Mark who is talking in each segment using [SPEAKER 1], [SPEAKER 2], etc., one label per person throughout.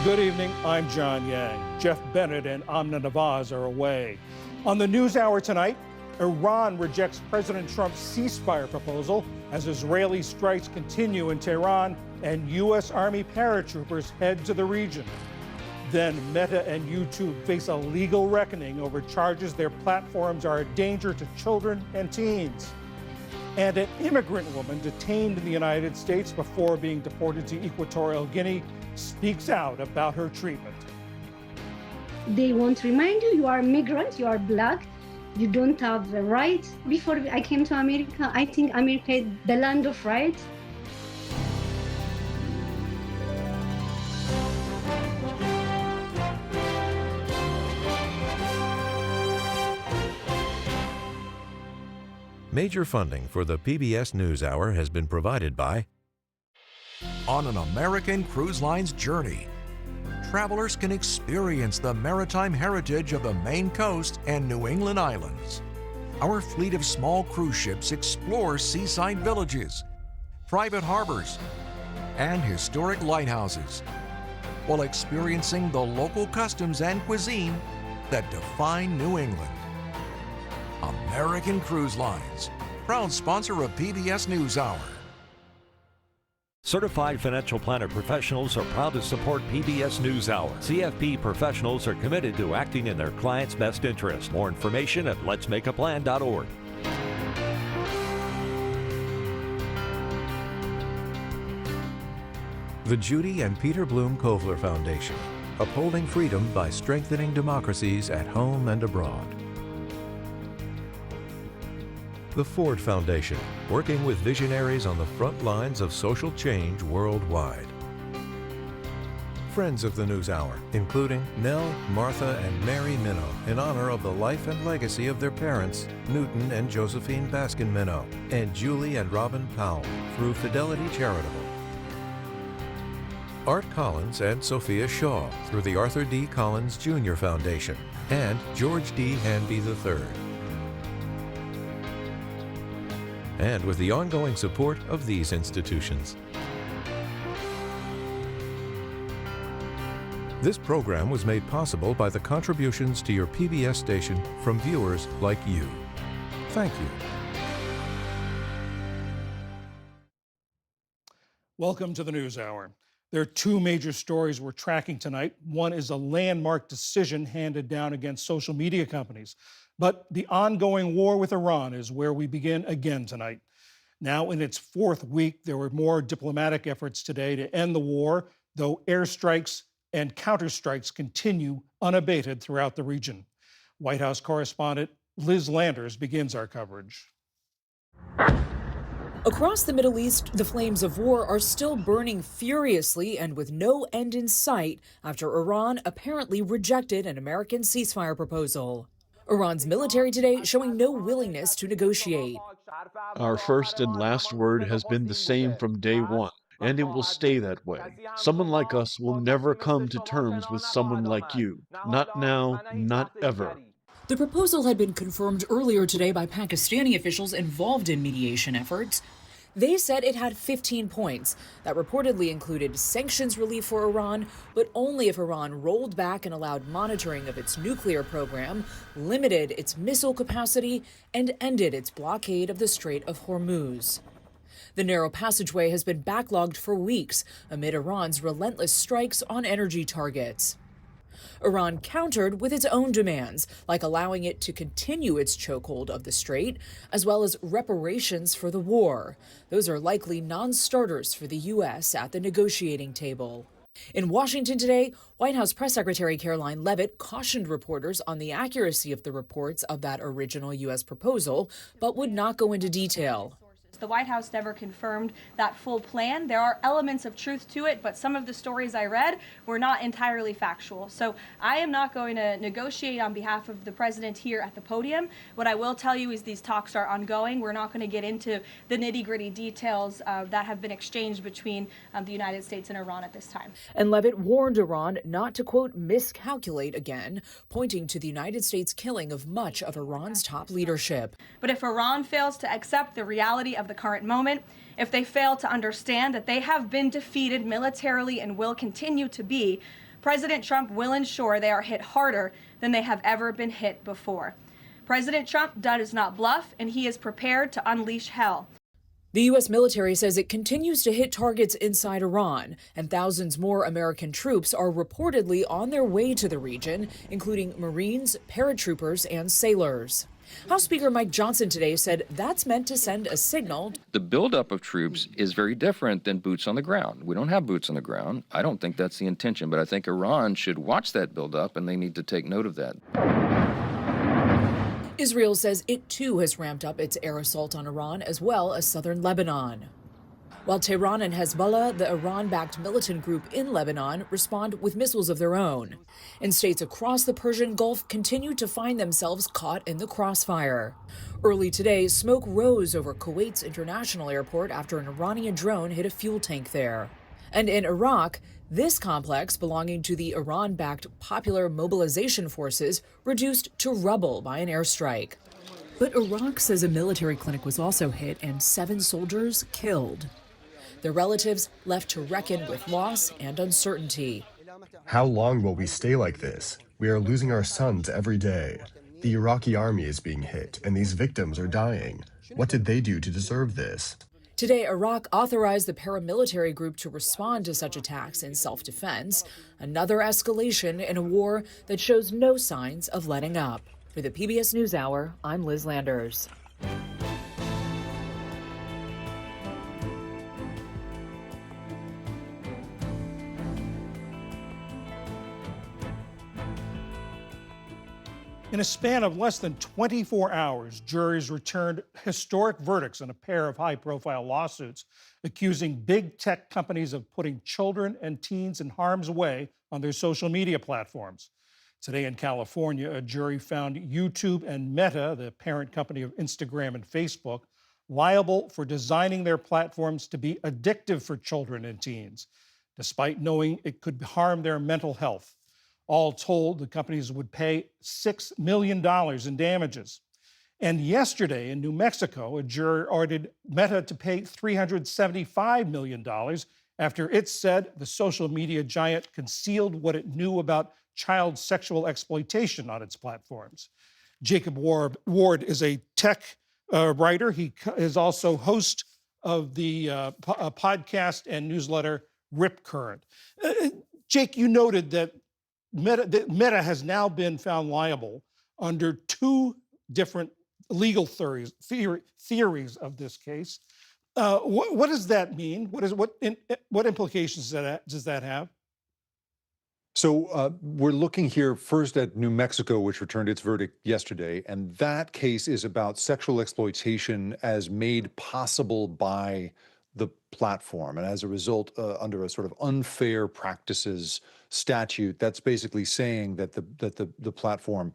[SPEAKER 1] Good evening, I'm John Yang. Jeff Bennett and Amna Nawaz are away. On the NewsHour tonight, Iran rejects President Trump's ceasefire proposal as Israeli strikes continue in Tehran and U.S. Army paratroopers head to the region. Then Meta and YouTube face a legal reckoning over charges their platforms are a danger to children and teens. And an immigrant woman detained in the United States before being deported to Equatorial Guinea speaks out about her treatment.
[SPEAKER 2] They want to remind you, you are a migrant, you are black, you don't have the rights. Before I came to America, I think America is the land of rights.
[SPEAKER 3] Major funding for the PBS News Hour has been provided by
[SPEAKER 4] On an American Cruise Line's journey, travelers can experience the maritime heritage of the Maine coast and New England islands. Our fleet of small cruise ships explores seaside villages, private harbors, and historic lighthouses, while experiencing the local customs and cuisine that define New England. American Cruise Lines, proud sponsor of PBS News Hour.
[SPEAKER 5] Certified financial planner professionals are proud to support PBS News Hour. CFP professionals are committed to acting in their clients' best interest. More information at letsmakeaplan.org.
[SPEAKER 3] the Judy and Peter Bloom Kovler Foundation, upholding freedom by strengthening democracies at home and abroad. The Ford Foundation, working with visionaries on the front lines of social change worldwide. Friends of the News Hour, including Nell, Martha, and Mary Minow, in honor of the life and legacy of their parents, Newton and Josephine Baskin Minow, and Julie and Robin Powell, through Fidelity Charitable. Art Collins and Sophia Shaw, through the Arthur D. Collins Jr. Foundation, and George D. Hanby III. And with the ongoing support of these institutions. This program was made possible by the contributions to your PBS station from viewers like you. Thank you.
[SPEAKER 1] Welcome to the NewsHour. There are two major stories we're tracking tonight. One is a landmark decision handed down against social media companies. But the ongoing war with Iran is where we begin again tonight. Now in its fourth week, there were more diplomatic efforts today to end the war, though airstrikes and counterstrikes continue unabated throughout the region. White House correspondent Liz Landers begins our coverage.
[SPEAKER 6] Across the Middle East, the flames of war are still burning furiously and with no end in sight after Iran apparently rejected an American ceasefire proposal. Iran's military today showing no willingness to negotiate.
[SPEAKER 7] Our first and last word has been the same from day one, and it will stay that way. Someone like us will never come to terms with someone like you. Not now, not ever.
[SPEAKER 6] The proposal had been confirmed earlier today by Pakistani officials involved in mediation efforts. They said it had 15 points that reportedly included sanctions relief for Iran, but only if Iran rolled back and allowed monitoring of its nuclear program, limited its missile capacity, and ended its blockade of the Strait of Hormuz. The narrow passageway has been backlogged for weeks amid Iran's relentless strikes on energy targets. Iran countered with its own demands, like allowing it to continue its chokehold of the strait, as well as reparations for the war. Those are likely non-starters for the U.S. at the negotiating table. In Washington today, White House Press Secretary Caroline Leavitt cautioned reporters on the accuracy of the reports of that original U.S. proposal, but would not go into detail.
[SPEAKER 8] The White House never confirmed that full plan. There are elements of truth to it, but some of the stories I read were not entirely factual. So I am not going to negotiate on behalf of the president here at the podium. What I will tell you is these talks are ongoing. We're not going to get into the nitty-gritty details that have been exchanged between the United States and Iran at this time.
[SPEAKER 6] And Leavitt warned Iran not to, quote, miscalculate again, pointing to the United States killing of much of Iran's top leadership.
[SPEAKER 8] But if Iran fails to accept the reality of the current moment, if they fail to understand that they have been defeated militarily and will continue to be, President Trump will ensure they are hit harder than they have ever been hit before. President Trump does not bluff, and he is prepared to unleash hell.
[SPEAKER 6] The U.S. military says it continues to hit targets inside Iran, and thousands more American troops are reportedly on their way to the region, including Marines, paratroopers, and sailors. House Speaker Mike Johnson today said that's meant to send a signal.
[SPEAKER 9] The buildup of troops is very different than boots on the ground. We don't have boots on the ground. I don't think that's the intention, but I think Iran should watch that buildup, and they need to take note of that.
[SPEAKER 6] Israel says it too has ramped up its air assault on Iran as well as southern Lebanon. While Tehran and Hezbollah, the Iran-backed militant group in Lebanon, respond with missiles of their own. And states across the Persian Gulf continue to find themselves caught in the crossfire. Early today, smoke rose over Kuwait's international airport after an Iranian drone hit a fuel tank there. And in Iraq, this complex, belonging to the Iran-backed Popular Mobilization Forces, reduced to rubble by an airstrike. But Iraq says a military clinic was also hit and 7 soldiers killed. Their relatives left to reckon with loss and uncertainty.
[SPEAKER 10] How long will we stay like this? We are losing our sons every day. The Iraqi army is being hit, and these victims are dying. What did they do to deserve this?
[SPEAKER 6] Today, Iraq authorized the paramilitary group to respond to such attacks in self-defense, another escalation in a war that shows no signs of letting up. For the PBS News Hour, I'm Liz Landers.
[SPEAKER 1] In a span of less than 24 hours, juries returned historic verdicts in a pair of high-profile lawsuits accusing big tech companies of putting children and teens in harm's way on their social media platforms. Today in California, a jury found YouTube and Meta, the parent company of Instagram and Facebook, liable for designing their platforms to be addictive for children and teens, despite knowing it could harm their mental health. All told, the companies would pay $6 million in damages. And yesterday in New Mexico, a jury ordered Meta to pay $375 million after it said the social media giant concealed what it knew about child sexual exploitation on its platforms. Jacob Ward is a tech writer. He is also host of the podcast and newsletter Rip Current. Jake, you noted that Meta has now been found liable under 2 different legal theories of this case. What does that mean? What implications does that have?
[SPEAKER 11] So we're looking here first at New Mexico, which returned its verdict yesterday, and that case is about sexual exploitation as made possible by the platform. And as a result, under a sort of unfair practices statute, that's basically saying that the platform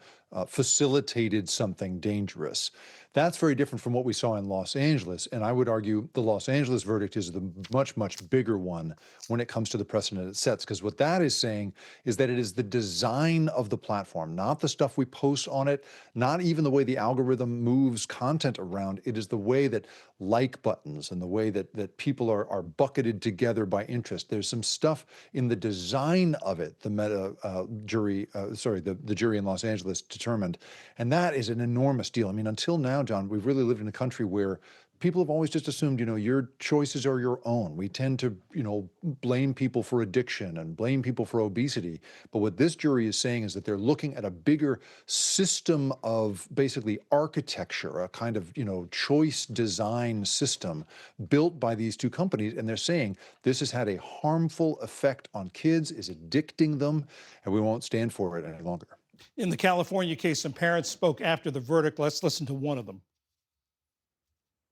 [SPEAKER 11] facilitated something dangerous. That's very different from what we saw in Los Angeles. And I would argue the Los Angeles verdict is the much, much bigger one when it comes to the precedent it sets. Because what that is saying is that it is the design of the platform, not the stuff we post on it, not even the way the algorithm moves content around. It is the way that like buttons and the way that people are bucketed together by interest. There's some stuff in the design of it, the the jury in Los Angeles determined. And that is an enormous deal. I mean, until now, John, we've really lived in a country where people have always just assumed, your choices are your own. We tend to, blame people for addiction and blame people for obesity. But what this jury is saying is that they're looking at a bigger system of basically architecture, a kind of, choice design system built by these 2 companies. And they're saying this has had a harmful effect on kids, is addicting them, and we won't stand for it any longer.
[SPEAKER 1] In the California case, some parents spoke after the verdict. Let's listen to one of them.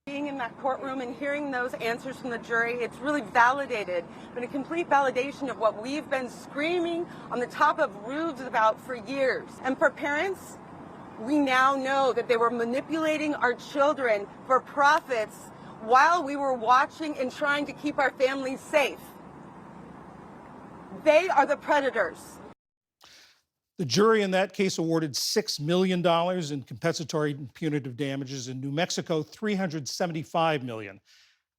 [SPEAKER 12] Being in that courtroom and hearing those answers from the jury, it's really validated, but a complete validation of what we've been screaming on the top of roofs about for years. And for parents, we now know that they were manipulating our children for profits while we were watching and trying to keep our families safe. They are the predators.
[SPEAKER 1] The jury in that case awarded $6 million in compensatory and punitive damages. In New Mexico, $375 million.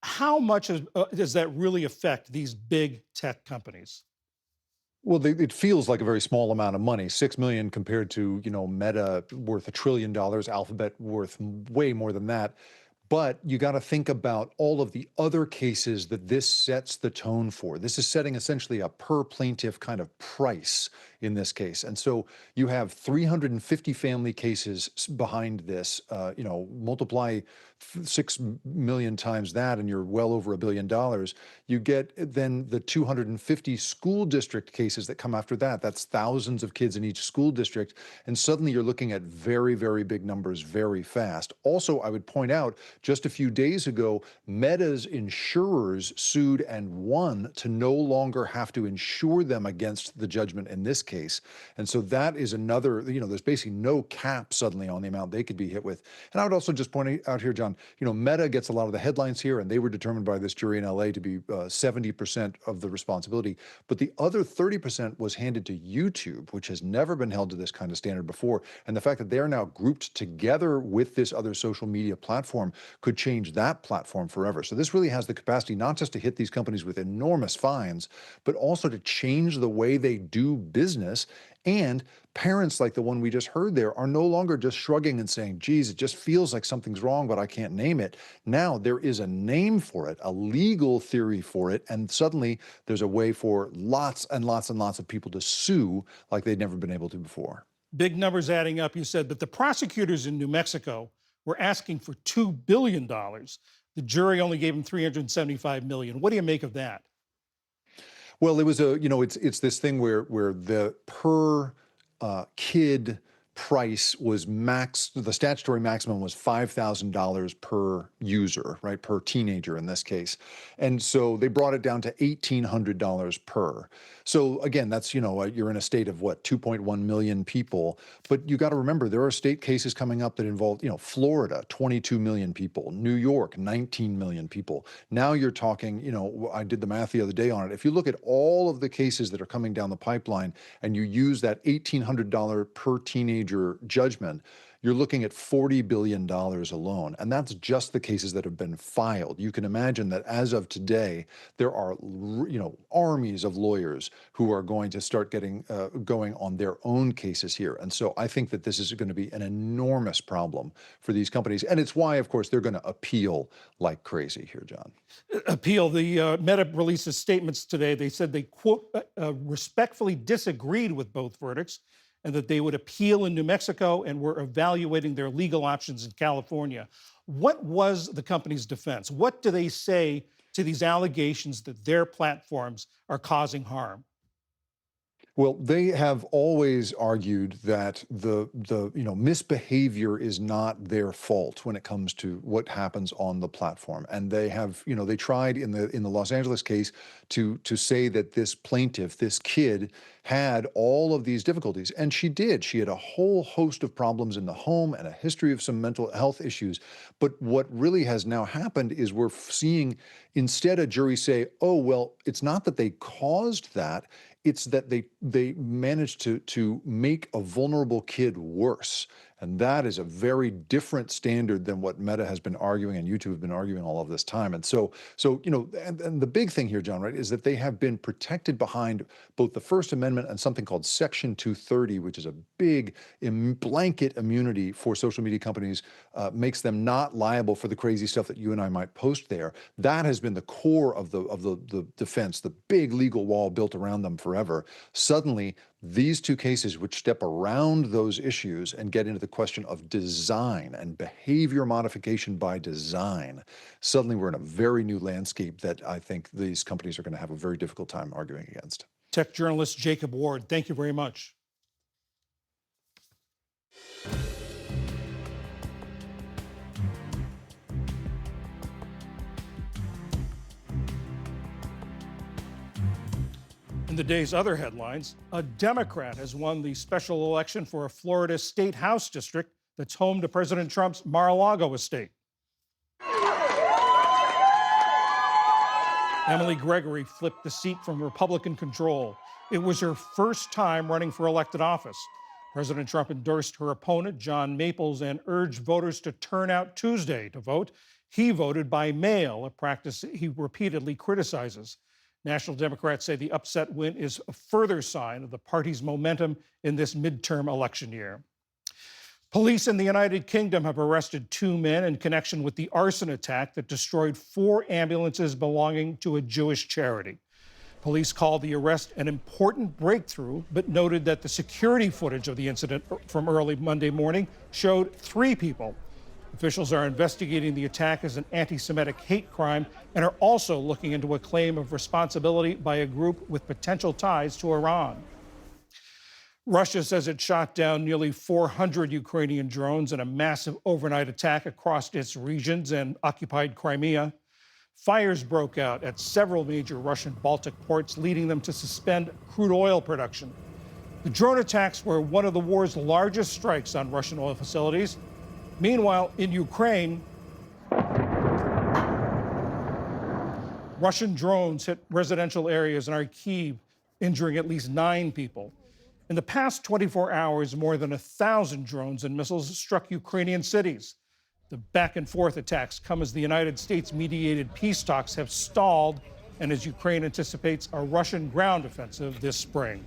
[SPEAKER 1] How much does that really affect these big tech companies?
[SPEAKER 11] Well, it feels like a very small amount of money, 6 million compared to, Meta worth $1 trillion, Alphabet worth way more than that. But you got to think about all of the other cases that this sets the tone for. This is setting essentially a per plaintiff kind of price in this case. And so you have 350 family cases behind this, multiply 6 million times that, and you're well over $1 billion. You get then the 250 school district cases that come after that. That's thousands of kids in each school district. And suddenly you're looking at very, very big numbers very fast. Also, I would point out, just a few days ago, Meta's insurers sued and won to no longer have to insure them against the judgment in this case. And so that is another, there's basically no cap suddenly on the amount they could be hit with. And I would also just point out here, John, Meta gets a lot of the headlines here, and they were determined by this jury in LA to be 70% of the responsibility. But the other 30% was handed to YouTube, which has never been held to this kind of standard before. And the fact that they're now grouped together with this other social media platform could change that platform forever. So this really has the capacity not just to hit these companies with enormous fines, but also to change the way they do business. And parents like the one we just heard there are no longer just shrugging and saying, geez, it just feels like something's wrong, but I can't name it. Now there is a name for it, a legal theory for it, and suddenly there's a way for lots and lots and lots of people to sue like they'd never been able to before.
[SPEAKER 1] Big numbers adding up, you said, but the prosecutors in New Mexico were asking for $2 billion. The jury only gave them $375 million. What do you make of that?
[SPEAKER 11] Well, it was it's this thing where the per kid price was the statutory maximum was $5,000 per user, right? Per teenager in this case. And so they brought it down to $1,800 per. So again, that's, you're in a state of what, 2.1 million people. But you got to remember, there are state cases coming up that involve, Florida, 22 million people, New York, 19 million people. Now you're talking, I did the math the other day on it. If you look at all of the cases that are coming down the pipeline and you use that $1,800 per teenager judgment, you're looking at $40 billion alone. And that's just the cases that have been filed. You can imagine that as of today, there are, armies of lawyers who are going to start going on their own cases here. And so I think that this is going to be an enormous problem for these companies. And it's why, of course, they're going to appeal like crazy here, John.
[SPEAKER 1] Appeal. The Meta releases statements today. They said they, quote, respectfully disagreed with both verdicts, and that they would appeal in New Mexico and were evaluating their legal options in California. What was the company's defense? What do they say to these allegations that their platforms are causing harm?
[SPEAKER 11] Well, they have always argued that the misbehavior is not their fault when it comes to what happens on the platform. And they have, they tried in the Los Angeles case to say that this plaintiff, this kid, had all of these difficulties. And she did. She had a whole host of problems in the home and a history of some mental health issues. But what really has now happened is we're seeing instead a jury say, oh, well, it's not that they caused that. It's that they managed to make a vulnerable kid worse. And that is a very different standard than what Meta has been arguing and YouTube have been arguing all of this time. And so and the big thing here, John, right, is that they have been protected behind both the First Amendment and something called Section 230, which is a big blanket immunity for social media companies, makes them not liable for the crazy stuff that you and I might post there. That has been the core of the defense, the big legal wall built around them forever. Suddenly, these two cases, which step around those issues and get into the question of design and behavior modification by design, suddenly we're in a very new landscape that I think these companies are going to have a very difficult time arguing against.
[SPEAKER 1] Tech journalist Jacob Ward, thank you very much. In the day's other headlines, a Democrat has won the special election for a Florida state house district that's home to President Trump's Mar-a-Lago estate. Emily Gregory flipped the seat from Republican control. It was her first time running for elected office. President Trump endorsed her opponent, John Maples, and urged voters to turn out Tuesday to vote. He voted by mail, a practice he repeatedly criticizes. National Democrats say the upset win is a further sign of the party's momentum in this midterm election year. Police in the United Kingdom have arrested 2 men in connection with the arson attack that destroyed 4 ambulances belonging to a Jewish charity. Police called the arrest an important breakthrough, but noted that the security footage of the incident from early Monday morning showed 3 people. Officials are investigating the attack as an anti-Semitic hate crime and are also looking into a claim of responsibility by a group with potential ties to Iran. Russia says it shot down nearly 400 Ukrainian drones in a massive overnight attack across its regions and occupied Crimea. Fires broke out at several major Russian Baltic ports, leading them to suspend crude oil production. The drone attacks were one of the war's largest strikes on Russian oil facilities. Meanwhile, in Ukraine, Russian drones hit residential areas in Kyiv, injuring at least 9 people. In the past 24 hours, more than 1,000 drones and missiles struck Ukrainian cities. The back-and-forth attacks come as the United States-mediated peace talks have stalled and as Ukraine anticipates a Russian ground offensive this spring.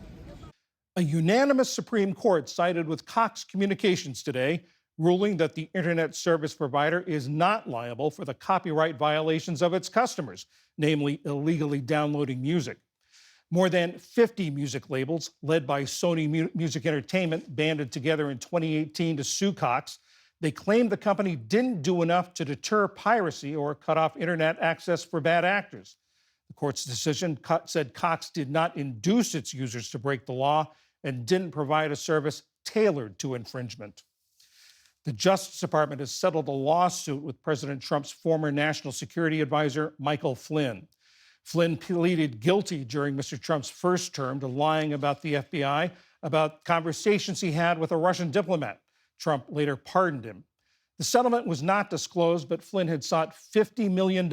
[SPEAKER 1] A unanimous Supreme Court sided with Cox Communications today, ruling that the internet service provider is not liable for the copyright violations of its customers, namely illegally downloading music. More than 50 music labels, led by Sony Music Entertainment, banded together in 2018 to sue Cox. They claimed the company didn't do enough to deter piracy or cut off internet access for bad actors. The court's decision said Cox did not induce its users to break the law and didn't provide a service tailored to infringement. The Justice Department has settled a lawsuit with President Trump's former national security advisor, Michael Flynn. Flynn pleaded guilty during Mr. Trump's first term to lying about the FBI about conversations he had with a Russian diplomat. Trump later pardoned him. The settlement was not disclosed, but Flynn had sought $50 million in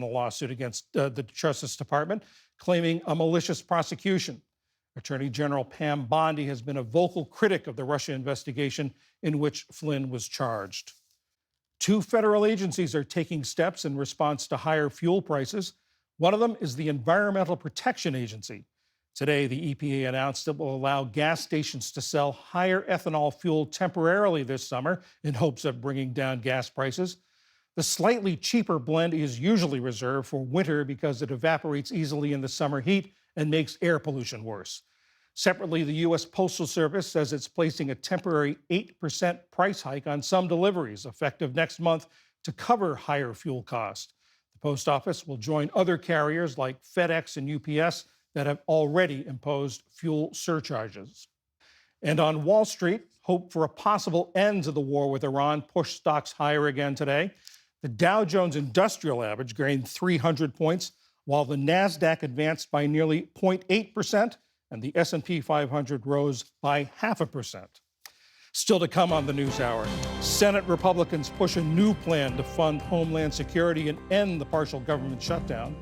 [SPEAKER 1] a lawsuit against the Justice Department, claiming a malicious prosecution. Attorney General Pam Bondi has been a vocal critic of the Russia investigation in which Flynn was charged. 2 federal agencies are taking steps in response to higher fuel prices. One of them is the Environmental Protection Agency. Today, the EPA announced it will allow gas stations to sell higher ethanol fuel temporarily this summer in hopes of bringing down gas prices. The slightly cheaper blend is usually reserved for winter because it evaporates easily in the summer heat and makes air pollution worse. Separately, the U.S. Postal Service says it's placing a temporary 8% price hike on some deliveries effective next month to cover higher fuel costs. The Post Office will join other carriers like FedEx and UPS that have already imposed fuel surcharges. And on Wall Street, hope for a possible end to the war with Iran pushed stocks higher again today. The Dow Jones Industrial Average gained 300 points, while the NASDAQ advanced by nearly 0.8%, and the S&P 500 rose by 0.5%. Still to come on the NewsHour, Senate Republicans push a new plan to fund Homeland Security and end the partial government shutdown.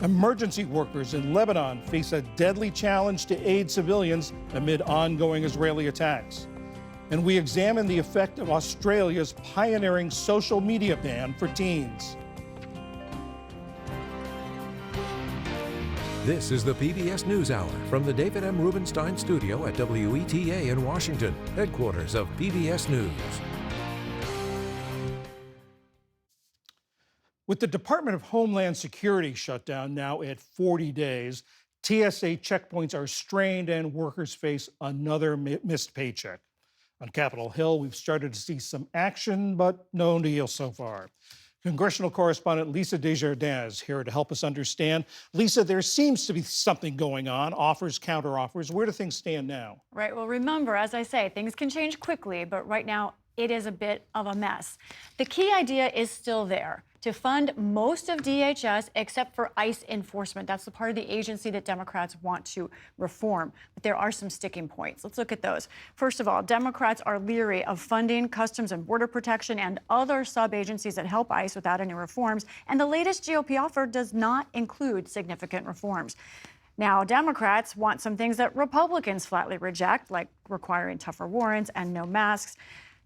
[SPEAKER 1] Emergency workers in Lebanon face a deadly challenge to aid civilians amid ongoing Israeli attacks. And we examine the effect of Australia's pioneering social media ban for teens.
[SPEAKER 3] This is the PBS News Hour from the David M. Rubenstein studio at WETA in Washington, headquarters of PBS News.
[SPEAKER 1] With the Department of Homeland Security shut down now at 40 days, TSA checkpoints are strained and workers face another missed paycheck. On Capitol Hill, we've started to see some action, but no deal so far. Congressional correspondent Lisa Desjardins is here to help us understand. Lisa, there seems to be something going on, offers, counteroffers. Where do things stand now?
[SPEAKER 13] Right. Well, remember, as I say, things can change quickly, but right now it is a bit of a mess. The key idea is still there, to fund most of DHS except for ICE enforcement. That's the part of the agency that Democrats want to reform. But there are some sticking points. Let's look at those. First of all, Democrats are leery of funding Customs and Border Protection and other sub-agencies that help ICE without any reforms. And the latest GOP offer does not include significant reforms. Now, Democrats want some things that Republicans flatly reject, like requiring tougher warrants and no masks.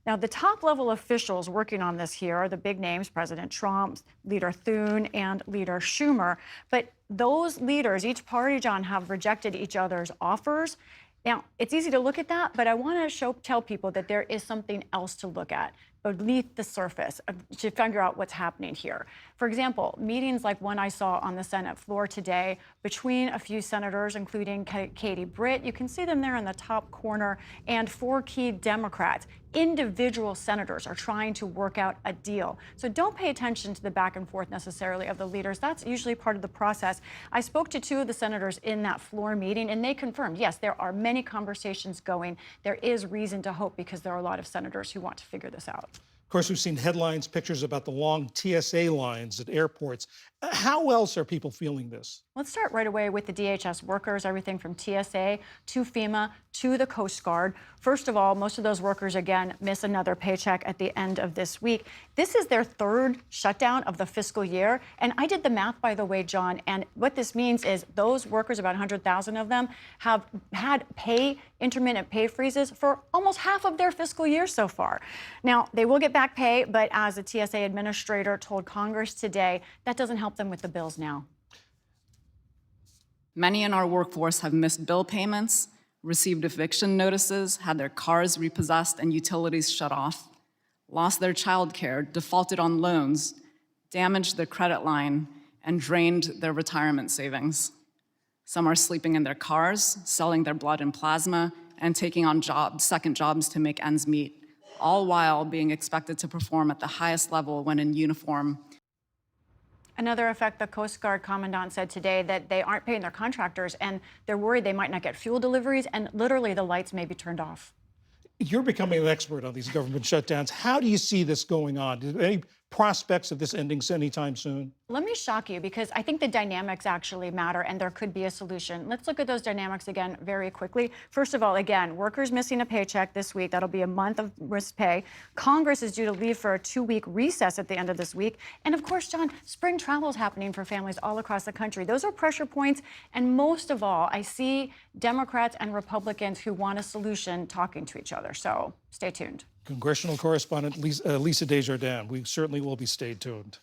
[SPEAKER 13] Now, the top level officials working on this here are the big names, President Trump, Leader Thune, and Leader Schumer. But those leaders, each party, John, have rejected each other's offers. Now, it's easy to look at that, but I want to tell people that there is something else to look at beneath the surface to figure out what's happening here. For example, meetings like one I saw on the Senate floor today between a few senators, including Katie Britt, you can see them there in the top corner, and 4 key Democrats. Individual senators are trying to work out a deal. So don't pay attention to the back and forth necessarily of the leaders. That's usually part of the process. I spoke to 2 of the senators in that floor meeting, and they confirmed, yes, there are many conversations going. There is reason to hope because there are a lot of senators who want to figure this out.
[SPEAKER 1] Of course, we've seen headlines, pictures about the long TSA lines at airports. How else are people feeling this?
[SPEAKER 13] Let's start right away with the DHS workers, everything from TSA to FEMA to the Coast Guard. First of all, most of those workers, again, miss another paycheck at the end of this week. This is their 3rd shutdown of the fiscal year. And I did the math, by the way, John, and what this means is those workers, about 100,000 of them, have had intermittent pay freezes for almost half of their fiscal year so far. Now, they will get back pay, but as a TSA administrator told Congress today, that doesn't help them with the bills now.
[SPEAKER 14] Many in our workforce have missed bill payments, received eviction notices, had their cars repossessed and utilities shut off, lost their childcare, defaulted on loans, damaged their credit line, and drained their retirement savings. Some are sleeping in their cars, selling their blood and plasma, and taking on second jobs to make ends meet, all while being expected to perform at the highest level when in uniform.
[SPEAKER 13] Another effect, the Coast Guard commandant said today that they aren't paying their contractors and they're worried they might not get fuel deliveries and literally the lights may be turned off.
[SPEAKER 1] You're becoming an expert on these government shutdowns. How do you see this going on? Any prospects of this ending anytime soon?
[SPEAKER 13] Let me shock you because I think the dynamics actually matter and there could be a solution. Let's look at those dynamics again very quickly. First of all, again, workers missing a paycheck this week. That'll be a month of missed pay. Congress is due to leave for a 2-week recess at the end of this week. And of course, John, spring travel is happening for families all across the country. Those are pressure points. And most of all, I see Democrats and Republicans who want a solution talking to each other. So stay tuned.
[SPEAKER 1] Congressional correspondent Lisa Desjardins. We certainly will be stayed tuned.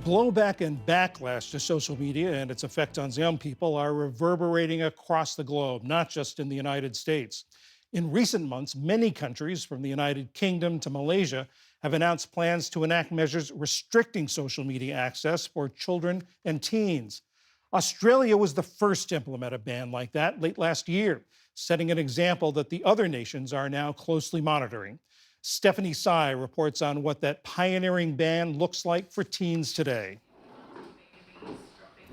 [SPEAKER 1] Blowback and backlash to social media and its effect on young people are reverberating across the globe, not just in the United States. In recent months, many countries, from the United Kingdom to Malaysia, have announced plans to enact measures restricting social media access for children and teens. Australia was the first to implement a ban like that late last year, setting an example that the other nations are now closely monitoring. Stephanie Tsai reports on what that pioneering ban looks like for teens today.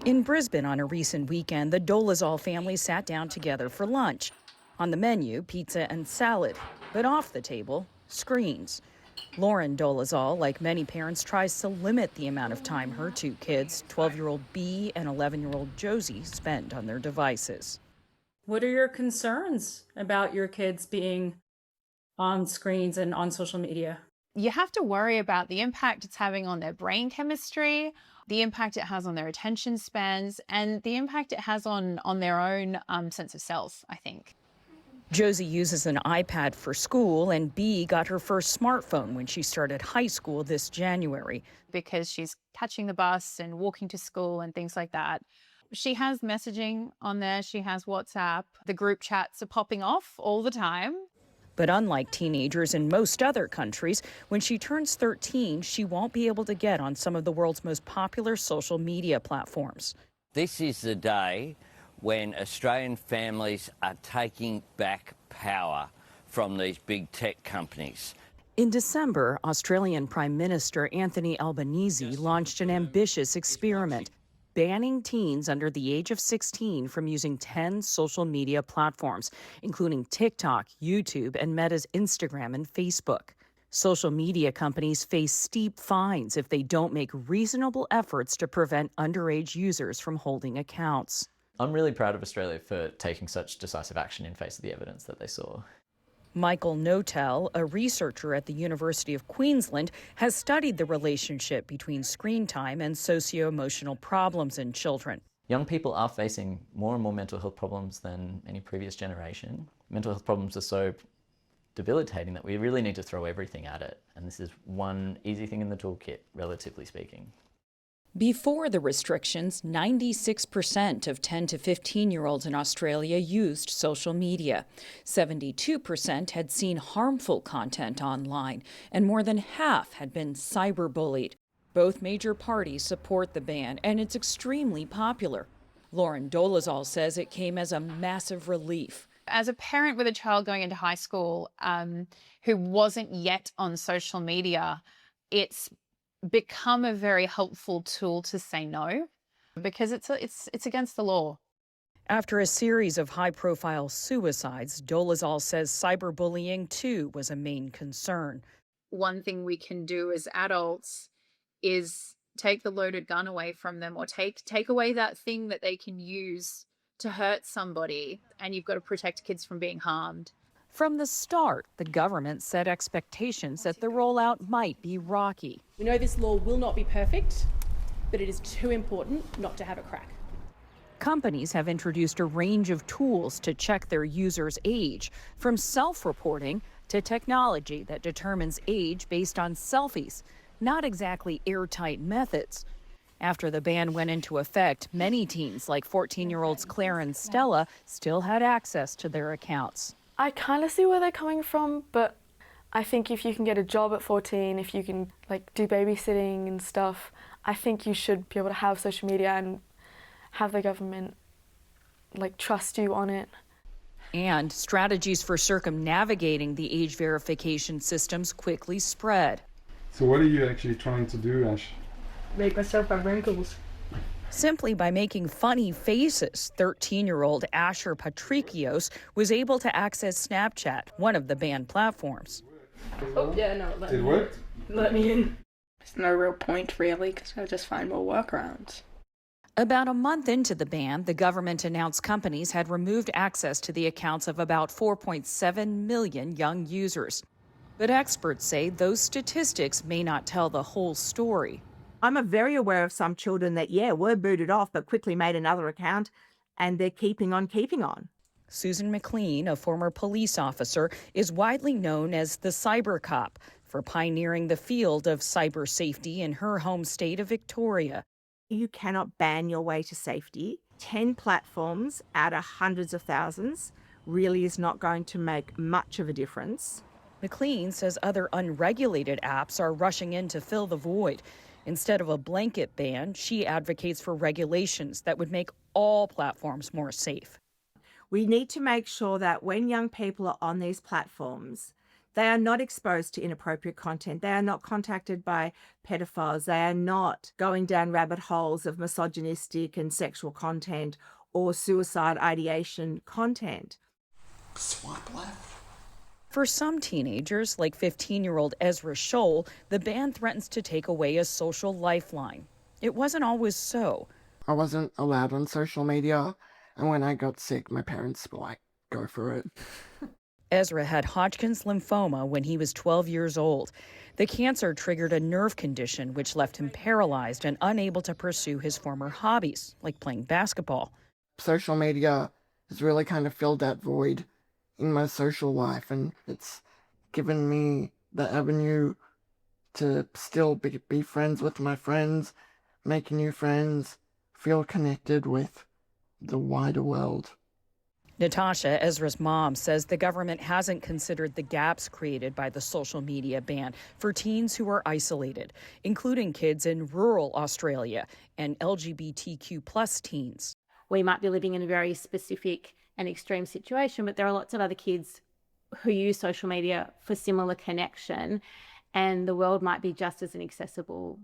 [SPEAKER 15] In Brisbane on a recent weekend, the Dolezal family sat down together for lunch. On the menu, pizza and salad, but off the table, screens. Lauren Dolezal, like many parents, tries to limit the amount of time her 2 kids, 12-year-old B and 11-year-old Josie, spend on their devices.
[SPEAKER 16] What are your concerns about your kids being on screens and on social media?
[SPEAKER 17] You have to worry about the impact it's having on their brain chemistry, the impact it has on their attention spans, and the impact it has on their own sense of self, I think.
[SPEAKER 15] Josie uses an iPad for school, and Bea got her first smartphone when she started high school this January.
[SPEAKER 17] Because she's catching the bus and walking to school and things like that. She has messaging on there. She has WhatsApp. The group chats are popping off all the time.
[SPEAKER 15] But unlike teenagers in most other countries, when she turns 13, she won't be able to get on some of the world's most popular social media platforms.
[SPEAKER 18] This is the day when Australian families are taking back power from these big tech companies.
[SPEAKER 15] In December, Australian Prime Minister Anthony Albanese launched an ambitious experiment, banning teens under the age of 16 from using 10 social media platforms, including TikTok, YouTube, and Meta's Instagram and Facebook. Social media companies face steep fines if they don't make reasonable efforts to prevent underage users from holding accounts.
[SPEAKER 19] I'm really proud of Australia for taking such decisive action in face of the evidence that they saw.
[SPEAKER 15] Michael Notel, a researcher at the University of Queensland, has studied the relationship between screen time and socio-emotional problems in children.
[SPEAKER 19] Young people are facing more and more mental health problems than any previous generation. Mental health problems are so debilitating that we really need to throw everything at it. And this is one easy thing in the toolkit, relatively speaking.
[SPEAKER 15] Before the restrictions, 96% of 10 to 15-year-olds in Australia used social media. 72% had seen harmful content online, and more than half had been cyberbullied. Both major parties support the ban, and it's extremely popular. Lauren Dolezal says it came as a massive relief.
[SPEAKER 17] As a parent with a child going into high school who wasn't yet on social media, it's become a very helpful tool to say no, because it's against the law.
[SPEAKER 15] After a series of high-profile suicides, Dolezal says cyberbullying, too, was a main concern.
[SPEAKER 17] One thing we can do as adults is take the loaded gun away from them, or take away that thing that they can use to hurt somebody, and you've got to protect kids from being harmed.
[SPEAKER 15] From the start, the government set expectations that the rollout might be rocky.
[SPEAKER 20] We know this law will not be perfect, but it is too important not to have a crack.
[SPEAKER 15] Companies have introduced a range of tools to check their users' age, from self-reporting to technology that determines age based on selfies. Not exactly airtight methods. After the ban went into effect, many teens, like 14-year-olds Claire and Stella, still had access to their accounts.
[SPEAKER 21] I kind of see where they're coming from, but I think if you can get a job at 14, if you can do babysitting and stuff, I think you should be able to have social media and have the government trust you on it.
[SPEAKER 15] And strategies for circumnavigating the age verification systems quickly spread.
[SPEAKER 22] So what are you actually trying to do, Ash?
[SPEAKER 21] Make myself have wrinkles.
[SPEAKER 15] Simply by making funny faces, 13-year-old Asher Patrikios was able to access Snapchat, one of the banned platforms.
[SPEAKER 21] Oh, yeah, no,
[SPEAKER 22] it worked?
[SPEAKER 21] Let me in. There's no real point, really, because I'll just find more workarounds.
[SPEAKER 15] About a month into the ban, the government announced companies had removed access to the accounts of about 4.7 million young users. But experts say those statistics may not tell the whole story.
[SPEAKER 23] I'm very aware of some children that, were booted off but quickly made another account, and they're keeping on.
[SPEAKER 15] Susan McLean, a former police officer, is widely known as the cyber cop for pioneering the field of cyber safety in her home state of Victoria.
[SPEAKER 23] You cannot ban your way to safety. 10 platforms out of hundreds of thousands really is not going to make much of a difference.
[SPEAKER 15] McLean says other unregulated apps are rushing in to fill the void. Instead of a blanket ban, she advocates for regulations that would make all platforms more safe.
[SPEAKER 23] We need to make sure that when young people are on these platforms, they are not exposed to inappropriate content. They are not contacted by pedophiles. They are not going down rabbit holes of misogynistic and sexual content or suicide ideation content.
[SPEAKER 24] Swipe left.
[SPEAKER 15] For some teenagers, like 15-year-old Ezra Scholl, the ban threatens to take away a social lifeline. It wasn't always so.
[SPEAKER 24] I wasn't allowed on social media, and when I got sick, my parents were like, go for it.
[SPEAKER 15] Ezra had Hodgkin's lymphoma when he was 12 years old. The cancer triggered a nerve condition which left him paralyzed and unable to pursue his former hobbies, like playing basketball.
[SPEAKER 24] Social media has really kind of filled that void in my social life, and it's given me the avenue to still be friends with my friends, make new friends, feel connected with the wider world.
[SPEAKER 15] Natasha, Ezra's mom, says the government hasn't considered the gaps created by the social media ban for teens who are isolated, including kids in rural Australia and LGBTQ+ teens.
[SPEAKER 25] We might be living in a very specific and extreme situation, but there are lots of other kids who use social media for similar connection, and the world might be just as inaccessible.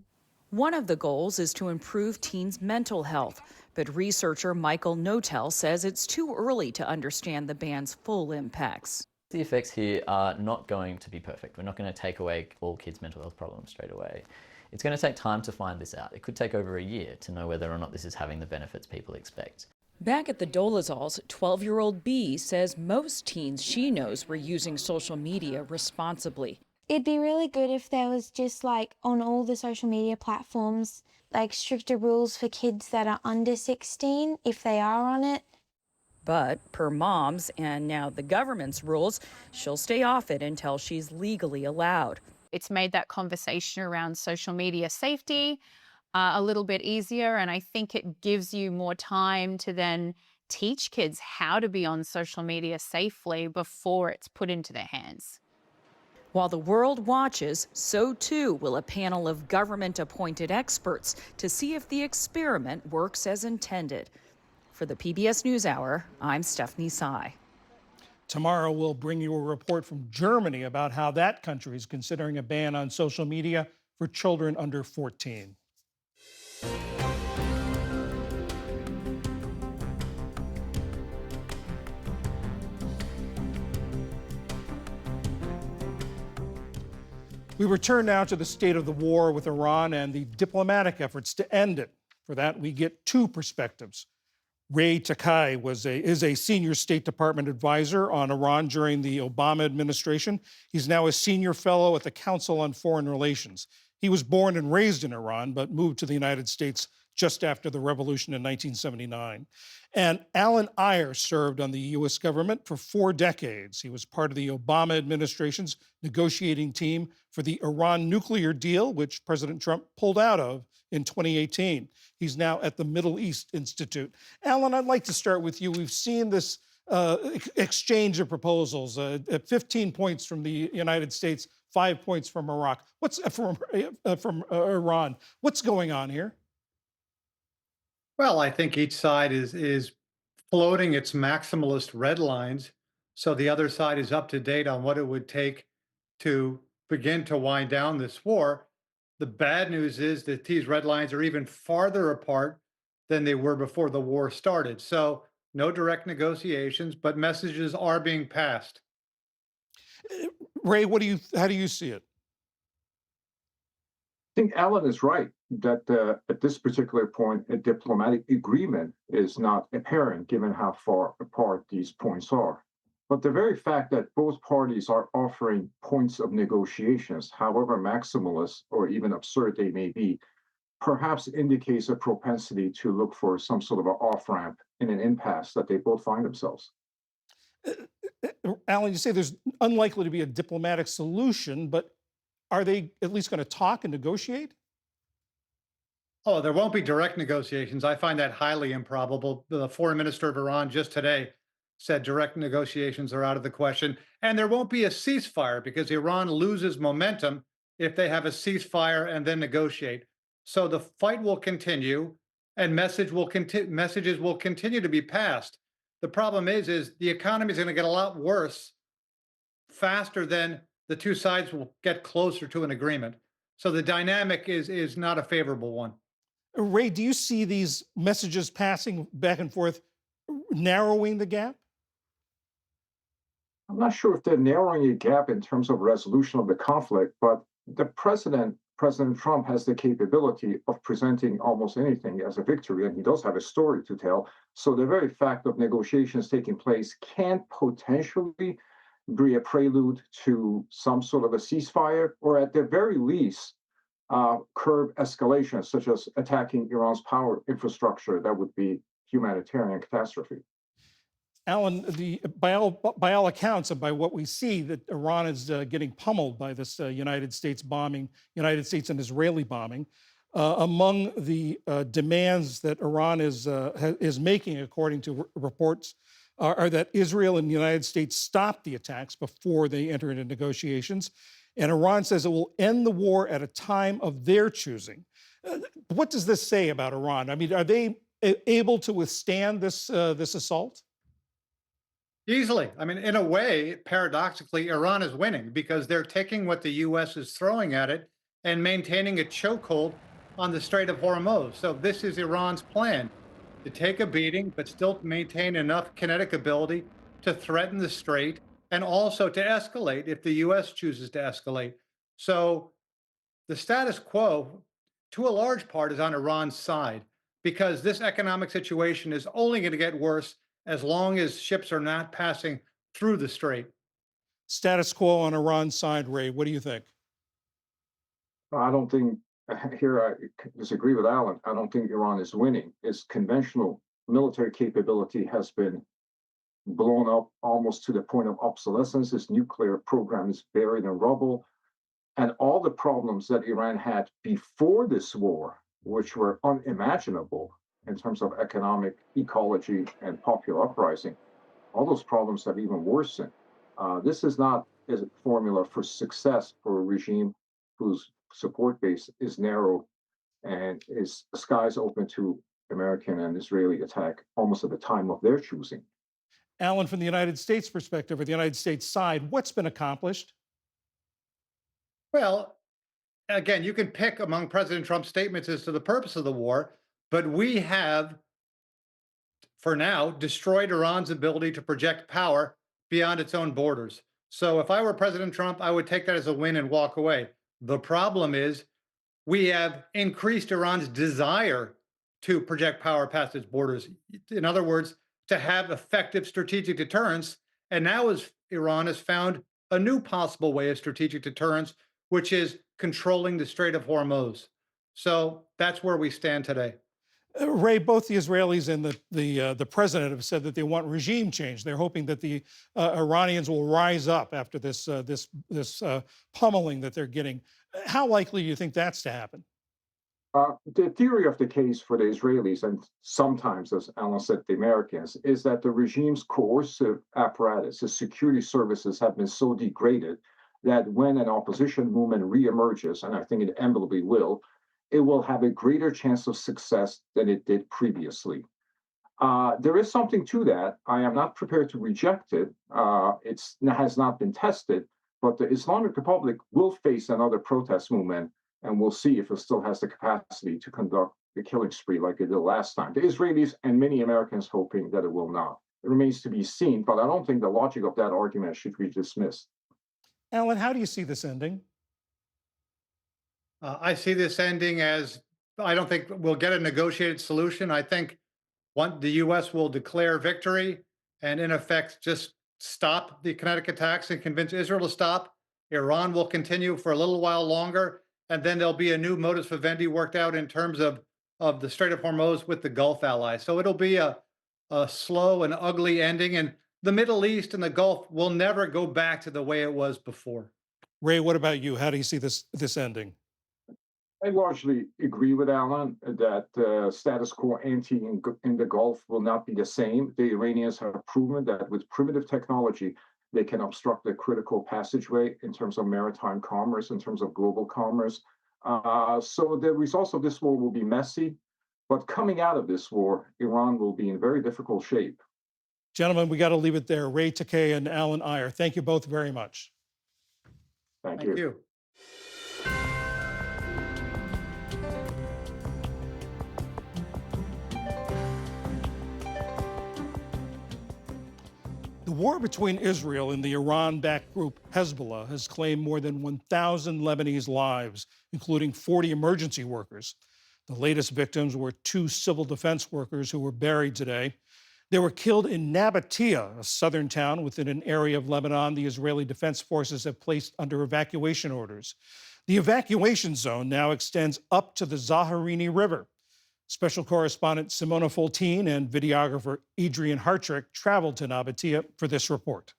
[SPEAKER 15] One of the goals is to improve teens' mental health, but researcher Michael Notel says it's too early to understand the ban's full impacts.
[SPEAKER 19] The effects here are not going to be perfect. We're not going to take away all kids' mental health problems straight away. It's going to take time to find this out. It could take over a year to know whether or not this is having the benefits people expect.
[SPEAKER 15] Back at the Dolezals, 12-year-old B says most teens she knows were using social media responsibly.
[SPEAKER 2] It'd be really good if there was just like on all the social media platforms, like stricter rules for kids that are under 16 if they are on it.
[SPEAKER 15] But per mom's and now the government's rules, she'll stay off it until she's legally allowed.
[SPEAKER 17] It's made that conversation around social media safety a little bit easier, and I think it gives you more time to then teach kids how to be on social media safely before it's put into their hands.
[SPEAKER 15] While the world watches, so too will a panel of government-appointed experts to see if the experiment works as intended. For the PBS News Hour, I'm Stephanie Sy.
[SPEAKER 1] Tomorrow, we'll bring you a report from Germany about how that country is considering a ban on social media for children under 14. We return now to the state of the war with Iran and the diplomatic efforts to end it. For that, we get two perspectives. Ray Takai is a senior State Department advisor on Iran during the Obama administration. He's now a senior fellow at the Council on Foreign Relations. He was born and raised in Iran, but moved to the United States just after the revolution in 1979. And Alan Iyer served on the U.S. government for 4 decades. He was part of the Obama administration's negotiating team for the Iran nuclear deal, which President Trump pulled out of in 2018. He's now at the Middle East Institute. Alan, I'd like to start with you. We've seen this exchange of proposals, 15 points from the United States, 5 points from Iraq. What's from Iran? What's going on here?
[SPEAKER 4] Well, I think each side is floating its maximalist red lines, so the other side is up to date on what it would take to begin to wind down this war. The bad news is that these red lines are even farther apart than they were before the war started. So no direct negotiations, but messages are being passed.
[SPEAKER 1] Ray, how do you see it?
[SPEAKER 5] I think Alan is right that at this particular point, a diplomatic agreement is not apparent given how far apart these points are. But the very fact that both parties are offering points of negotiations, however maximalist or even absurd they may be, perhaps indicates a propensity to look for some sort of an off-ramp in an impasse that they both find themselves.
[SPEAKER 1] Alan, you say there's unlikely to be a diplomatic solution, but are they at least going to talk and negotiate?
[SPEAKER 4] Oh, there won't be direct negotiations. I find that highly improbable. The foreign minister of Iran just today said direct negotiations are out of the question. And there won't be a ceasefire because Iran loses momentum if they have a ceasefire and then negotiate. So the fight will continue and messages will continue to be passed. The problem is the economy is going to get a lot worse faster than the two sides will get closer to an agreement. So the dynamic is not a favorable one.
[SPEAKER 1] Ray, do you see these messages passing back and forth narrowing the gap?
[SPEAKER 5] I'm not sure if they're narrowing a gap in terms of resolution of the conflict, but the President Trump, has the capability of presenting almost anything as a victory, and he does have a story to tell. So the very fact of negotiations taking place can potentially be a prelude to some sort of a ceasefire, or at the very least, curb escalation, such as attacking Iran's power infrastructure. That would be humanitarian catastrophe.
[SPEAKER 1] Alan, by all accounts and by what we see, that Iran is getting pummeled by this United States and Israeli bombing. Among the demands that Iran is making, according to reports, are that Israel and the United States stop the attacks before they enter into negotiations. And Iran says it will end the war at a time of their choosing. What does this say about Iran? I mean, are they able to withstand this assault?
[SPEAKER 4] Easily. I mean, in a way, paradoxically, Iran is winning because they're taking what the U.S. is throwing at it and maintaining a chokehold on the Strait of Hormuz. So this is Iran's plan, to take a beating, but still maintain enough kinetic ability to threaten the strait and also to escalate if the U.S. chooses to escalate. So the status quo, to a large part, is on Iran's side. because this economic situation is only going to get worse as long as ships are not passing through the strait.
[SPEAKER 1] Status quo on Iran's side, Ray. What do you think?
[SPEAKER 5] I don't think, here I disagree with Alan. I don't think Iran is winning. Its conventional military capability has been blown up almost to the point of obsolescence. Its nuclear program is buried in rubble. And all the problems that Iran had before this war, which were unimaginable in terms of economic, ecology, and popular uprising, all those problems have even worsened. This is not a formula for success for a regime whose support base is narrow and is skies open to American and Israeli attack almost at the time of their choosing.
[SPEAKER 1] Alan, from the United States perspective, or the United States side, what's been accomplished?
[SPEAKER 4] Well, again, you can pick among President Trump's statements as to the purpose of the war, but we have, for now, destroyed Iran's ability to project power beyond its own borders. So if I were President Trump, I would take that as a win and walk away. The problem is we have increased Iran's desire to project power past its borders. In other words, to have effective strategic deterrence. And now as Iran has found a new possible way of strategic deterrence, which is controlling the Strait of Hormuz. So that's where we stand today.
[SPEAKER 1] Ray, both the Israelis and the president have said that they want regime change. They're hoping that the Iranians will rise up after this pummeling that they're getting. How likely do you think that's to happen?
[SPEAKER 5] The theory of the case for the Israelis, and sometimes, as Alan said, the Americans, is that the regime's coercive apparatus, the security services, have been so degraded that when an opposition movement reemerges, and I think it inevitably will, it will have a greater chance of success than it did previously. There is something to that. I am not prepared to reject it. It has not been tested, but the Islamic Republic will face another protest movement, and we'll see if it still has the capacity to conduct the killing spree like it did last time. The Israelis and many Americans hoping that it will not. It remains to be seen, but I don't think the logic of that argument should be dismissed.
[SPEAKER 1] Alan, how do you see this ending?
[SPEAKER 4] I see this ending as, I don't think we'll get a negotiated solution. I think the U.S. will declare victory and in effect just stop the kinetic attacks and convince Israel to stop. Iran will continue for a little while longer, and then there'll be a new modus vivendi worked out in terms of the Strait of Hormuz with the Gulf allies. So it'll be a slow and ugly ending, and the Middle East and the Gulf will never go back to the way it was before.
[SPEAKER 1] Ray, what about you? How do you see this ending?
[SPEAKER 5] I largely agree with Alan that status quo ante in the Gulf will not be the same. The Iranians have proven that with primitive technology, they can obstruct the critical passageway in terms of maritime commerce, in terms of global commerce. So the results of this war will be messy, but coming out of this war, Iran will be in very difficult shape.
[SPEAKER 1] Gentlemen, we got to leave it there. Ray Takei and Alan Iyer, thank you both very much.
[SPEAKER 5] Thank you.
[SPEAKER 1] The war between Israel and the Iran-backed group Hezbollah has claimed more than 1,000 Lebanese lives, including 40 emergency workers. The latest victims were 2 civil defense workers who were buried today. They were killed in Nabatea, a southern town within an area of Lebanon the Israeli Defense Forces have placed under evacuation orders. The evacuation zone now extends up to the Zaharini River. Special correspondent Simona Foltine and videographer Adrian Hartrick traveled to Nabatea for this report.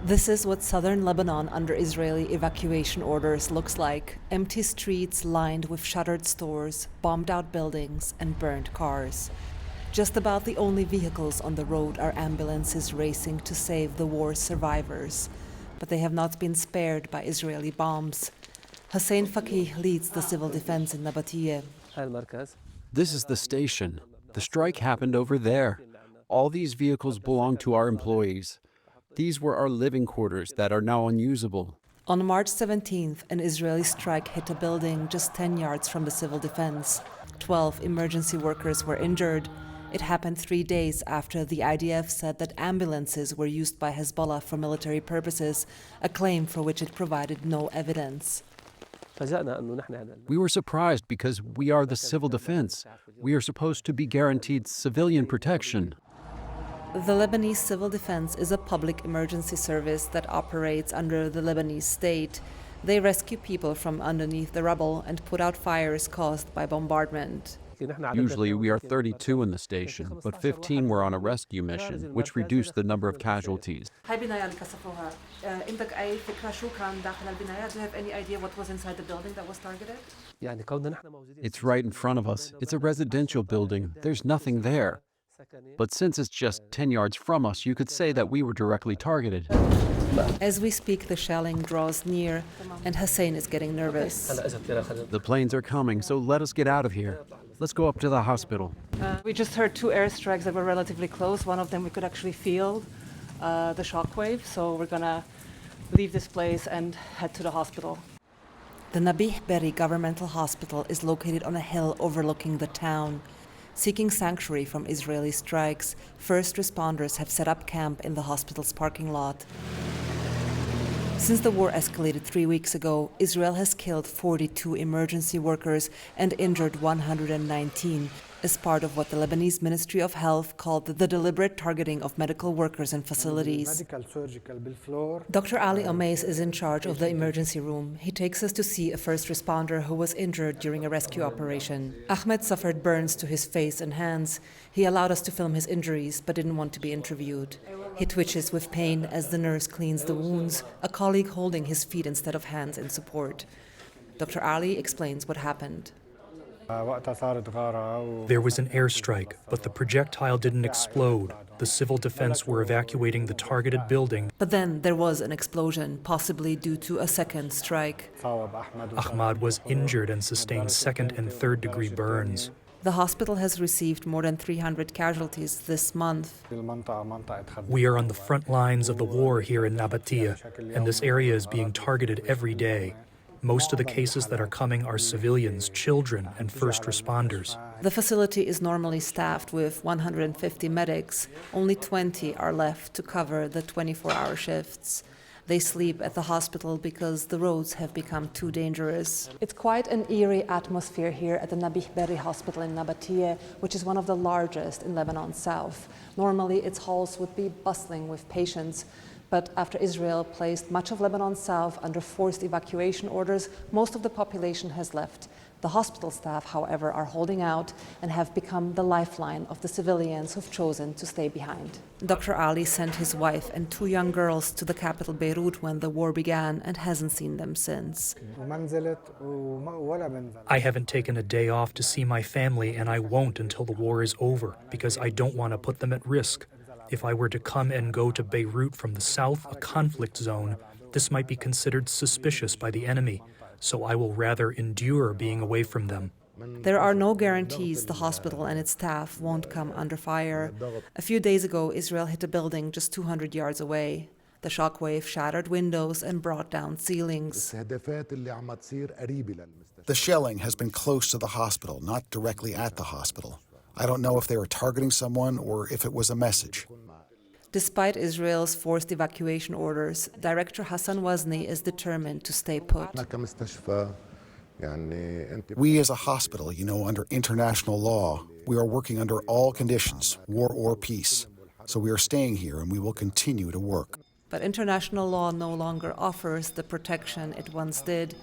[SPEAKER 6] This is what southern Lebanon under Israeli evacuation orders looks like. Empty streets lined with shuttered stores, bombed out buildings, and burned cars. Just about the only vehicles on the road are ambulances racing to save the war's survivors. But they have not been spared by Israeli bombs. Hussein Fakih leads the civil defense in Nabatea.
[SPEAKER 7] This is the station. The strike happened over there. All these vehicles belong to our employees. These were our living quarters that are now unusable.
[SPEAKER 6] On March 17th, an Israeli strike hit a building just 10 yards from the civil defense. 12 emergency workers were injured. It happened 3 days after the IDF said that ambulances were used by Hezbollah for military purposes, a claim for which it provided no evidence.
[SPEAKER 7] We were surprised because we are the civil defense. We are supposed to be guaranteed civilian protection.
[SPEAKER 6] The Lebanese Civil Defense is a public emergency service that operates under the Lebanese state. They rescue people from underneath the rubble and put out fires caused by bombardment.
[SPEAKER 7] Usually we are 32 in the station, but 15 were on a rescue mission, which reduced the number of casualties.
[SPEAKER 6] Do you have any idea what was inside the building that was targeted?
[SPEAKER 7] It's right in front of us. It's a residential building. There's nothing there. But since it's just 10 yards from us, you could say that we were directly targeted.
[SPEAKER 6] As we speak, the shelling draws near, and Hussein is getting nervous.
[SPEAKER 7] The planes are coming, so let us get out of here. Let's go up to the hospital.
[SPEAKER 6] We just heard 2 airstrikes that were relatively close. One of them we could actually feel the shockwave, so we're gonna leave this place and head to the hospital. The Nabih Berri Governmental Hospital is located on a hill overlooking the town. Seeking sanctuary from Israeli strikes, first responders have set up camp in the hospital's parking lot. Since the war escalated 3 weeks ago, Israel has killed 42 emergency workers and injured 119 as part of what the Lebanese Ministry of Health called the deliberate targeting of medical workers and facilities. Dr. Ali Omeis is in charge of the emergency room. He takes us to see a first responder who was injured during a rescue operation. Ahmed suffered burns to his face and hands. He allowed us to film his injuries, but didn't want to be interviewed. He twitches with pain as the nurse cleans the wounds, a colleague holding his feet instead of hands in support. Dr. Ali explains what happened.
[SPEAKER 8] There was an airstrike, but the projectile didn't explode. The civil defense were evacuating the targeted building.
[SPEAKER 6] But then there was an explosion, possibly due to a second strike.
[SPEAKER 8] Ahmad was injured and sustained second and third degree burns.
[SPEAKER 6] The hospital has received more than 300 casualties this month.
[SPEAKER 8] We are on the front lines of the war here in Nabatea, and this area is being targeted every day. Most of the cases that are coming are civilians, children, and first responders.
[SPEAKER 6] The facility is normally staffed with 150 medics. Only 20 are left to cover the 24-hour shifts. They sleep at the hospital because the roads have become too dangerous. It's quite an eerie atmosphere here at the Nabih Berri Hospital in Nabatea, which is one of the largest in Lebanon's south. Normally, its halls would be bustling with patients. But after Israel placed much of Lebanon's south under forced evacuation orders, most of the population has left. The hospital staff, however, are holding out and have become the lifeline of the civilians who've chosen to stay behind. Dr. Ali sent his wife and 2 young girls to the capital Beirut when the war began and hasn't seen them since.
[SPEAKER 8] I haven't taken a day off to see my family, and I won't until the war is over, because I don't want to put them at risk. If I were to come and go to Beirut from the south, a conflict zone, this might be considered suspicious by the enemy, so I will rather endure being away from them.
[SPEAKER 6] There are no guarantees the hospital and its staff won't come under fire. A few days ago, Israel hit a building just 200 yards away. The shockwave shattered windows and brought down ceilings.
[SPEAKER 9] The shelling has been close to the hospital, not directly at the hospital. I don't know if they were targeting someone or if it was a message.
[SPEAKER 6] Despite Israel's forced evacuation orders, Director Hassan Wazni is determined to stay put.
[SPEAKER 9] We as a hospital, under international law, we are working under all conditions, war or peace. So we are staying here and we will continue to work.
[SPEAKER 6] But international law no longer offers the protection it once did.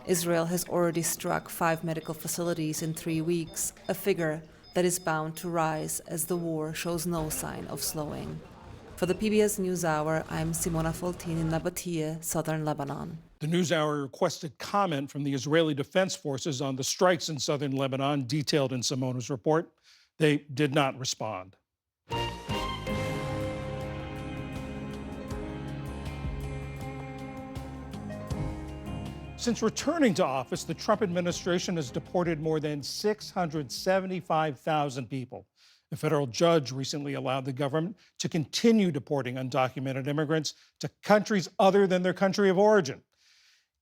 [SPEAKER 6] Israel has already struck 5 medical facilities in 3 weeks, a figure that is bound to rise as the war shows no sign of slowing. For the PBS News Hour, I'm Simona Foltin in Nabatea, southern Lebanon.
[SPEAKER 1] The NewsHour requested comment from the Israeli Defense Forces on the strikes in southern Lebanon, detailed in Simona's report. They did not respond. Since returning to office, the Trump administration has deported more than 675,000 people. A federal judge recently allowed the government to continue deporting undocumented immigrants to countries other than their country of origin.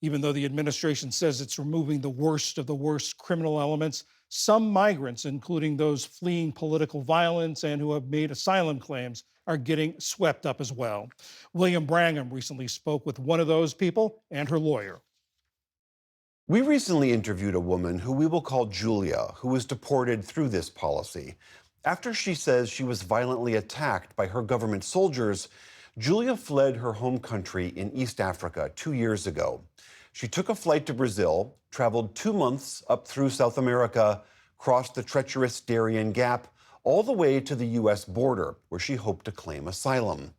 [SPEAKER 1] Even though the administration says it's removing the worst of the worst criminal elements, some migrants, including those fleeing political violence and who have made asylum claims, are getting swept up as well. William Brangham recently spoke with one of those people and her lawyer.
[SPEAKER 3] We recently interviewed a woman who we will call Julia, who was deported through this policy. After she says she was violently attacked by her government soldiers, Julia fled her home country in East Africa 2 years ago. She took a flight to Brazil, traveled 2 months up through South America, crossed the treacherous Darien Gap, all the way to the U.S. border, where she hoped to claim asylum.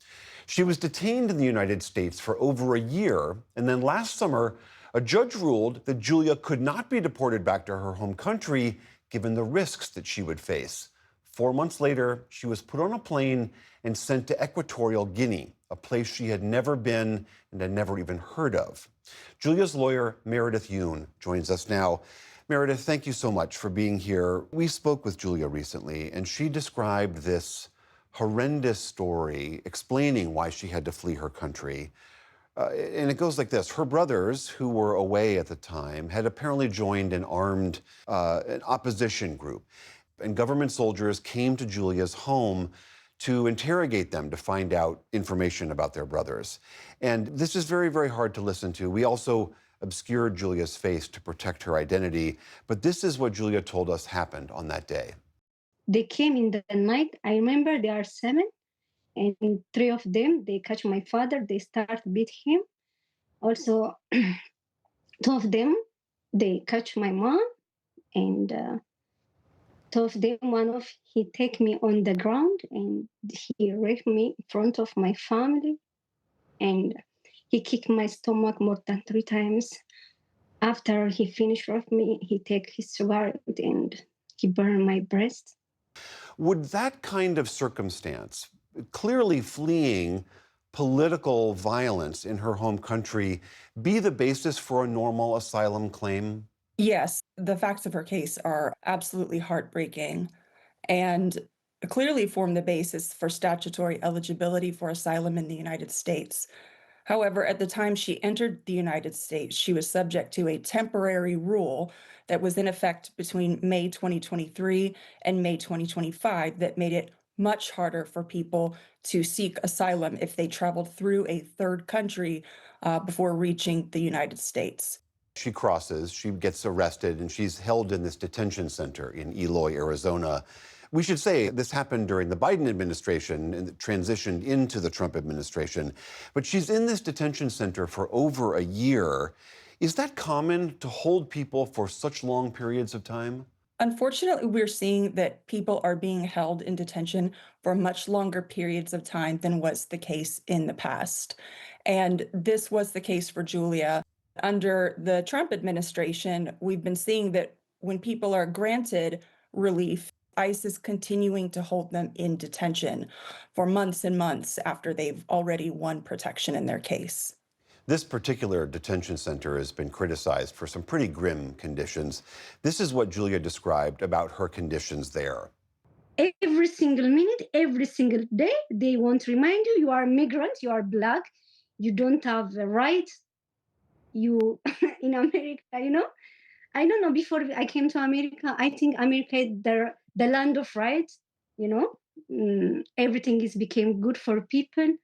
[SPEAKER 3] She was detained in the United States for over a year, and then last summer, a judge ruled that Julia could not be deported back to her home country, given the risks that she would face. 4 months later, she was put on a plane and sent to Equatorial Guinea, a place she had never been and had never even heard of. Julia's lawyer, Meredith Yoon, joins us now. Meredith, thank you so much for being here. We spoke with Julia recently, and she described this horrendous story, explaining why she had to flee her country. And it goes like this. Her brothers, who were away at the time, had apparently joined an armed an opposition group. And government soldiers came to Julia's home to interrogate them to find out information about their brothers. And this is very, very hard to listen to. We also obscured Julia's face to protect her identity. But this is what Julia told us happened on that day.
[SPEAKER 10] They came in the night. I remember there are 7. And 3 of them, they catch my father. They start beat him. Also, 2 of them, they catch my mom. And 2 of them, he take me on the ground and he raped me in front of my family. And he kicked my stomach more than 3 times. After he finished with me, he take his cigarette and he burned my breast.
[SPEAKER 3] Would that kind of circumstance, clearly fleeing political violence in her home country, be the basis for a normal asylum claim?
[SPEAKER 11] Yes, the facts of her case are absolutely heartbreaking and clearly form the basis for statutory eligibility for asylum in the United States. However, at the time she entered the United States, she was subject to a temporary rule that was in effect between May 2023 and May 2025 that made it much harder for people to seek asylum if they traveled through a third country before reaching the United States.
[SPEAKER 3] She crosses, she gets arrested, and she's held in this detention center in Eloy, Arizona. We should say this happened during the Biden administration and transitioned into the Trump administration. But she's in this detention center for over a year. Is that common to hold people for such long periods of time?
[SPEAKER 11] Unfortunately, we're seeing that people are being held in detention for much longer periods of time than was the case in the past. And this was the case for Julia. Under the Trump administration, we've been seeing that when people are granted relief, ICE is continuing to hold them in detention for months and months after they've already won protection in their case.
[SPEAKER 3] This particular detention center has been criticized for some pretty grim conditions. This is what Julia described about her conditions there.
[SPEAKER 10] Every single minute, every single day, they want to remind you, you are a migrant, you are Black, you don't have the right. You, in America, I don't know, before I came to America, I think America is the land of rights, everything is became good for people.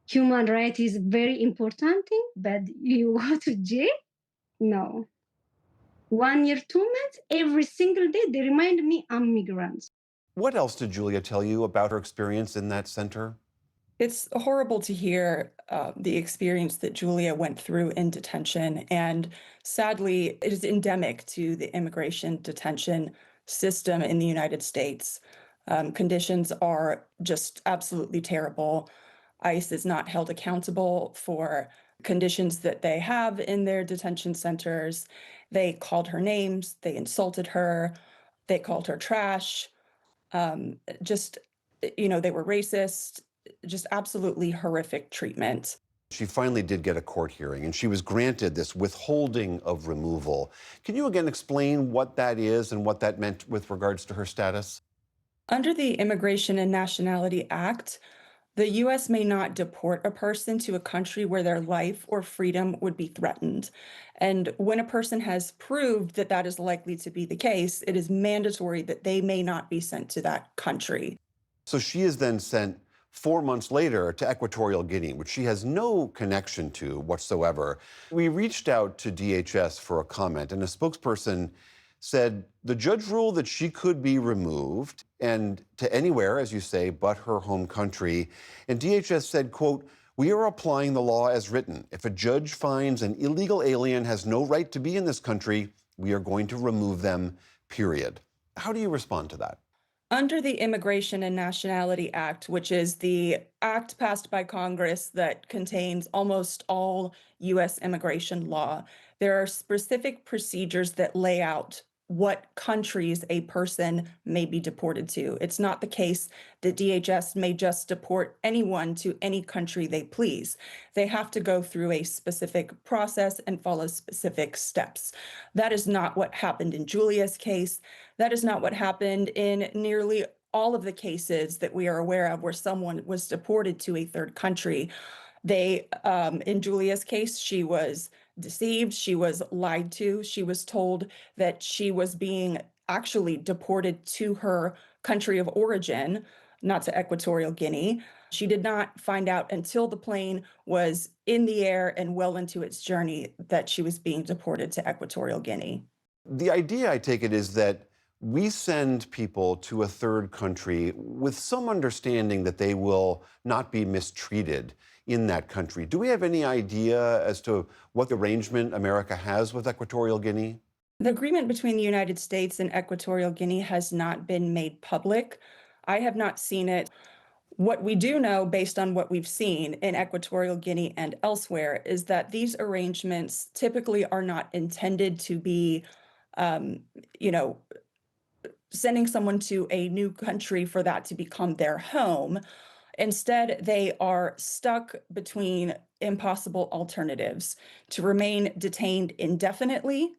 [SPEAKER 10] Human rights is very important thing, but you go to jail? No. 1 year, 2 months, every single day, they remind me I'm migrant.
[SPEAKER 3] What else did Julia tell you about her experience in that center?
[SPEAKER 11] It's horrible to hear the experience that Julia went through in detention. And sadly, it is endemic to the immigration detention system in the United States. Conditions are just absolutely terrible. ICE is not held accountable for conditions that they have in their detention centers. They called her names, they insulted her, they called her trash, they were racist, just absolutely horrific treatment.
[SPEAKER 3] She finally did get a court hearing, and she was granted this withholding of removal. Can you again explain what that is and what that meant with regards to her status?
[SPEAKER 11] Under the Immigration and Nationality Act, the U.S. may not deport a person to a country where their life or freedom would be threatened. And when a person has proved that that is likely to be the case, it is mandatory that they may not be sent to that country.
[SPEAKER 3] So she is then sent 4 months later to Equatorial Guinea, which she has no connection to whatsoever. We reached out to DHS for a comment, and a spokesperson said the judge ruled that she could be removed and to anywhere, as you say, but her home country. And DHS said, quote, "We are applying the law as written. If a judge finds an illegal alien has no right to be in this country, we are going to remove them, period." How do you respond to that?
[SPEAKER 11] Under the Immigration and Nationality Act, which is the act passed by Congress that contains almost all U.S. immigration law, there are specific procedures that lay out what countries a person may be deported to. It's not the case that DHS may just deport anyone to any country they please. They have to go through a specific process and follow specific steps. That is not what happened in Julia's case. That is not what happened in nearly all of the cases that we are aware of where someone was deported to a third country. In Julia's case, she was deceived, she was lied to, she was told that she was being actually deported to her country of origin, not to Equatorial Guinea. She did not find out until the plane was in the air and well into its journey that she was being deported to Equatorial Guinea.
[SPEAKER 3] The idea, I take it, is that we send people to a third country with some understanding that they will not be mistreated in that country. Do we have any idea as to what arrangement America has with Equatorial Guinea?
[SPEAKER 11] The agreement between the United States and Equatorial Guinea has not been made public. I have not seen it. What we do know, based on what we've seen in Equatorial Guinea and elsewhere, is that these arrangements typically are not intended to be, sending someone to a new country for that to become their home. Instead, they are stuck between impossible alternatives: to remain detained indefinitely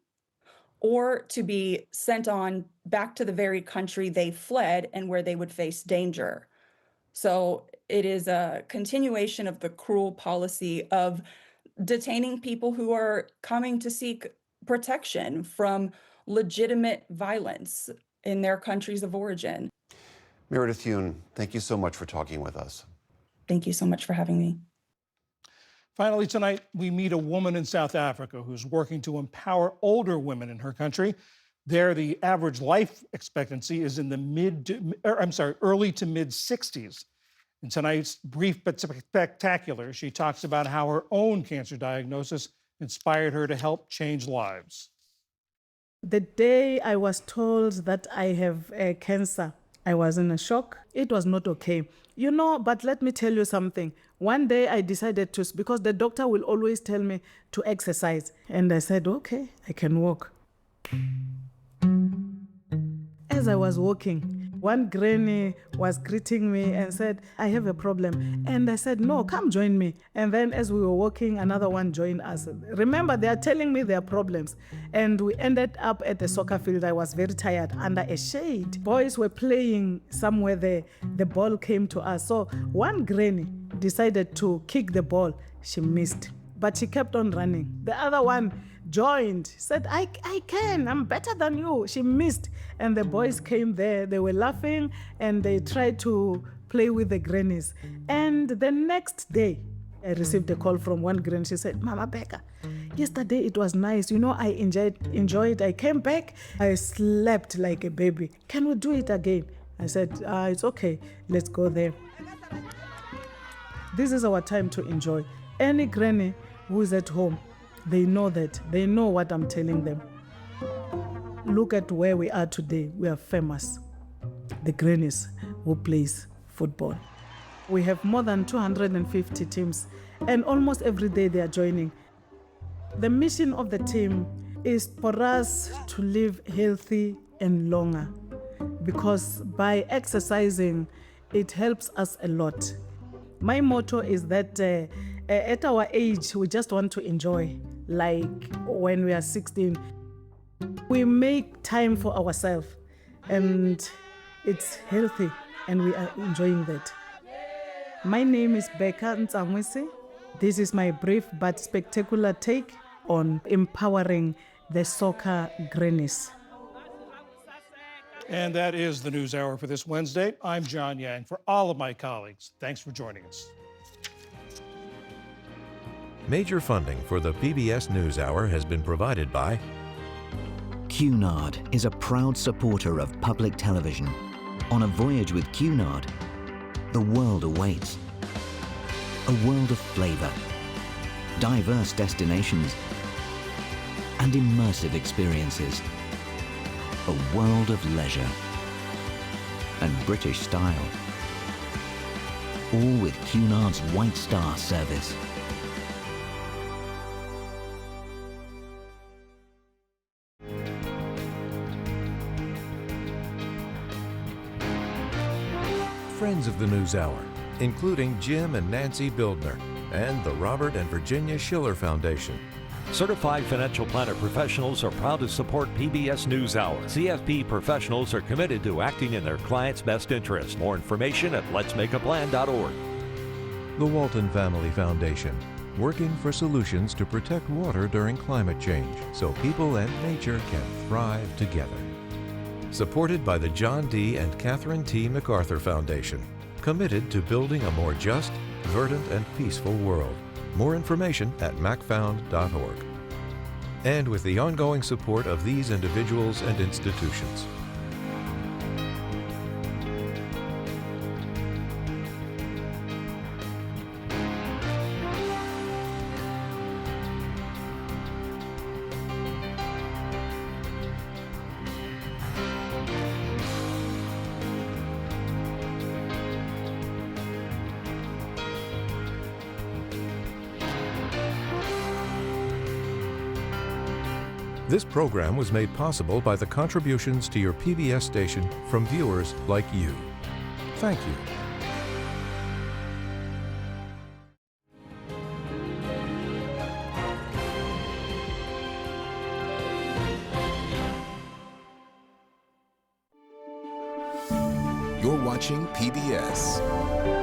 [SPEAKER 11] or to be sent on back to the very country they fled and where they would face danger. So it is a continuation of the cruel policy of detaining people who are coming to seek protection from legitimate violence in their countries of origin.
[SPEAKER 3] Meredith Yoon, thank you so much for talking with us.
[SPEAKER 11] Thank you so much for having me.
[SPEAKER 1] Finally tonight, we meet a woman in South Africa who's working to empower older women in her country. There, the average life expectancy is in the early to mid 60s. In tonight's Brief but Spectacular, she talks about how her own cancer diagnosis inspired her to help change lives.
[SPEAKER 12] The day I was told that I have cancer, I was in a shock. It was not okay. But let me tell you something. One day I decided to, because the doctor will always tell me to exercise. And I said, okay, I can walk. As I was walking, one granny was greeting me and said, I have a problem. And I said, no, come join me. And then as we were walking, another one joined us. Remember, they are telling me their problems. And we ended up at the soccer field. I was very tired, under a shade. Boys were playing somewhere there. The ball came to us. So one granny decided to kick the ball. She missed, but she kept on running. The other one joined, said, I can, I'm better than you. She missed. And the boys came there, they were laughing and they tried to play with the grannies. And the next day, I received a call from one granny. She said, Mama Becca, yesterday it was nice. I enjoyed. I came back, I slept like a baby. Can we do it again? I said, it's okay, let's go there. This is our time to enjoy. Any granny who is at home, they know what I'm telling them. Look at where we are today. We are famous. The grannies who plays football. We have more than 250 teams, and almost every day they are joining. The mission of the team is for us to live healthy and longer, because by exercising, it helps us a lot. My motto is that at our age, we just want to enjoy. Like when we are 16, we make time for ourselves, and it's healthy, and we are enjoying that. My name is Becca Ntsamwisi. This is my brief but spectacular take on empowering the soccer grannies.
[SPEAKER 1] And that is the News Hour for this Wednesday. I'm John Yang. For all of my colleagues, thanks for joining us.
[SPEAKER 13] Major funding for the PBS News Hour has been provided by
[SPEAKER 14] Cunard is a proud supporter of public television. On a voyage with Cunard, the world awaits. A world of flavor, diverse destinations, and immersive experiences. A world of leisure and British style. All with Cunard's White Star service.
[SPEAKER 13] Friends of the News Hour, including Jim and Nancy Bildner and the Robert and Virginia Schiller Foundation.
[SPEAKER 16] Certified financial planner professionals are proud to support PBS News Hour. CFP professionals are committed to acting in their clients' best interest. More information at letsmakeaplan.org.
[SPEAKER 13] The Walton Family Foundation, working for solutions to protect water during climate change so people and nature can thrive together. Supported by the John D. and Catherine T. MacArthur Foundation, committed to building a more just, verdant, and peaceful world. More information at macfound.org. And with the ongoing support of these individuals and institutions. This program was made possible by the contributions to your PBS station from viewers like you. Thank you.
[SPEAKER 18] You're watching PBS.